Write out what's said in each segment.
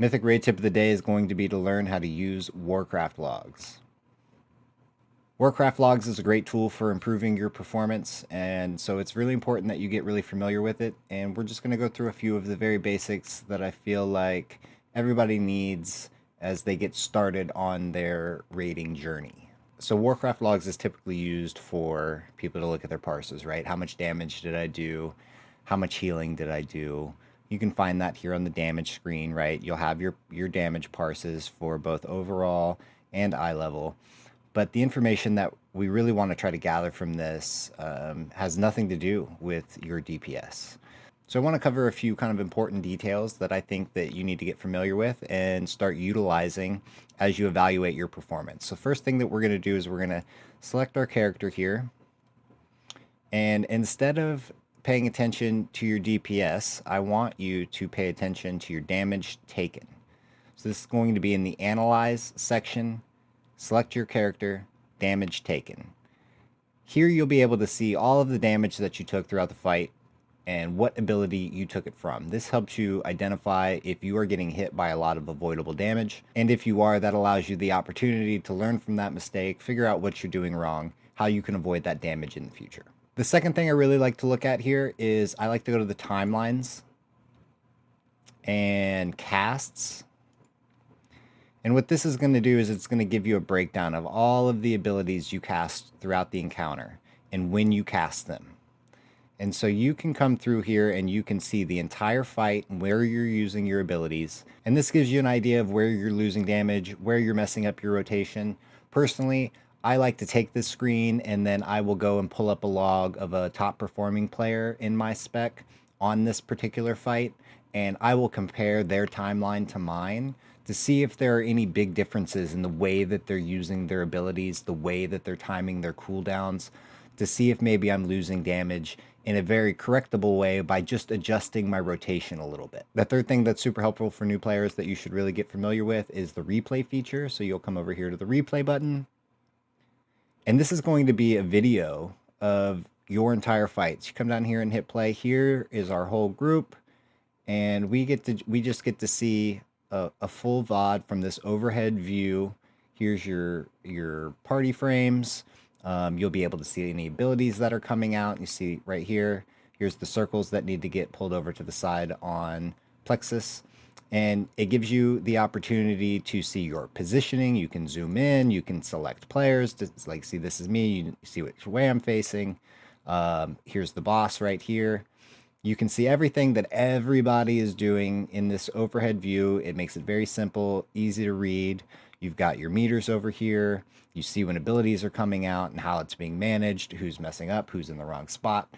Mythic raid tip of the day is going to be to learn how to use Warcraft Logs. Warcraft Logs is a great tool for improving your performance, and so it's really important that you get really familiar with it. And we're just going to go through a few of the very basics that I feel like everybody needs as they get started on their raiding journey. So Warcraft Logs is typically used for people to look at their parses, right? How much damage did I do? How much healing did I do? You can find that here on the damage screen, right? You'll have your damage parses for both overall and eye level. But the information that we really want to try to gather from this has nothing to do with your DPS. So I want to cover a few kind of important details that I think that you need to get familiar with and start utilizing as you evaluate your performance. So first thing that we're going to do is we're going to select our character here. And instead of paying attention to your DPS, I want you to pay attention to your damage taken. So this is going to be in the Analyze section. Select your character, damage taken. Here you'll be able to see all of the damage that you took throughout the fight and what ability you took it from. This helps you identify if you are getting hit by a lot of avoidable damage. And if you are, that allows you the opportunity to learn from that mistake, figure out what you're doing wrong, how you can avoid that damage in the future. The second thing I really like to look at here is I like to go to the timelines and casts. And what this is going to do is it's going to give you a breakdown of all of the abilities you cast throughout the encounter and when you cast them. And so you can come through here and you can see the entire fight and where you're using your abilities. And this gives you an idea of where you're losing damage, where you're messing up your rotation. Personally, I like to take this screen and then I will go and pull up a log of a top performing player in my spec on this particular fight. And I will compare their timeline to mine to see if there are any big differences in the way that they're using their abilities, the way that they're timing their cooldowns, to see if maybe I'm losing damage in a very correctable way by just adjusting my rotation a little bit. The third thing that's super helpful for new players that you should really get familiar with is the replay feature. So you'll come over here to the replay button. And this is going to be a video of your entire fights. You come down here and hit play. Here is our whole group. And we just get to see a full VOD from this overhead view. Here's your party frames. You'll be able to see any abilities that are coming out. You see right here, here's the circles that need to get pulled over to the side on Plexus. And it gives you the opportunity to see your positioning. You can zoom in, you can select players to like, see, this is me. You see which way I'm facing. Here's the boss right here. You can see everything that everybody is doing in this overhead view. It makes it very simple, easy to read. You've got your meters over here. You see when abilities are coming out and how it's being managed, who's messing up, who's in the wrong spot.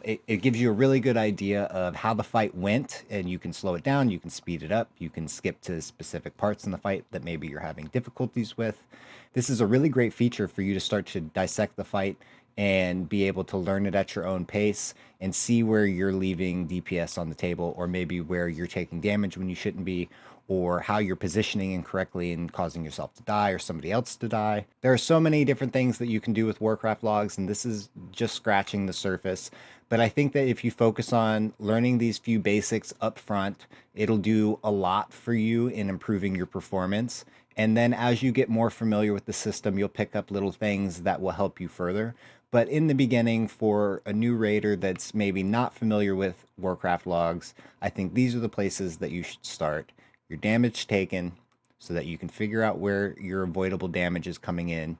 It gives you a really good idea of how the fight went, and you can slow it down, you can speed it up, you can skip to specific parts in the fight that maybe you're having difficulties with. This is a really great feature for you to start to dissect the fight and be able to learn it at your own pace and see where you're leaving DPS on the table, or maybe where you're taking damage when you shouldn't be, or how you're positioning incorrectly and causing yourself to die or somebody else to die. There are so many different things that you can do with Warcraft Logs, and this is just scratching the surface. But I think that if you focus on learning these few basics up front, it'll do a lot for you in improving your performance. And then as you get more familiar with the system, you'll pick up little things that will help you further. But in the beginning, for a new raider that's maybe not familiar with Warcraft Logs, I think these are the places that you should start. Your damage taken, so that you can figure out where your avoidable damage is coming in.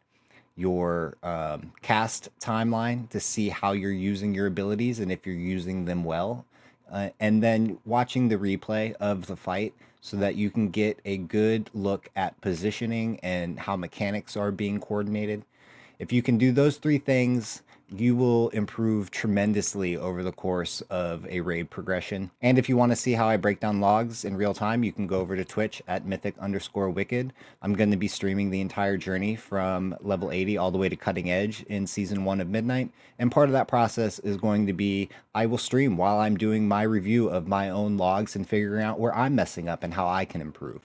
Your cast timeline to see how you're using your abilities and if you're using them well. And then watching the replay of the fight so that you can get a good look at positioning and how mechanics are being coordinated. If you can do those three things, you will improve tremendously over the course of a raid progression. And if you want to see how I break down logs in real time, you can go over to Twitch at mythic_wicked. I'm going to be streaming the entire journey from level 80 all the way to cutting edge in season 1 of Midnight. And part of that process is going to be I will stream while I'm doing my review of my own logs and figuring out where I'm messing up and how I can improve.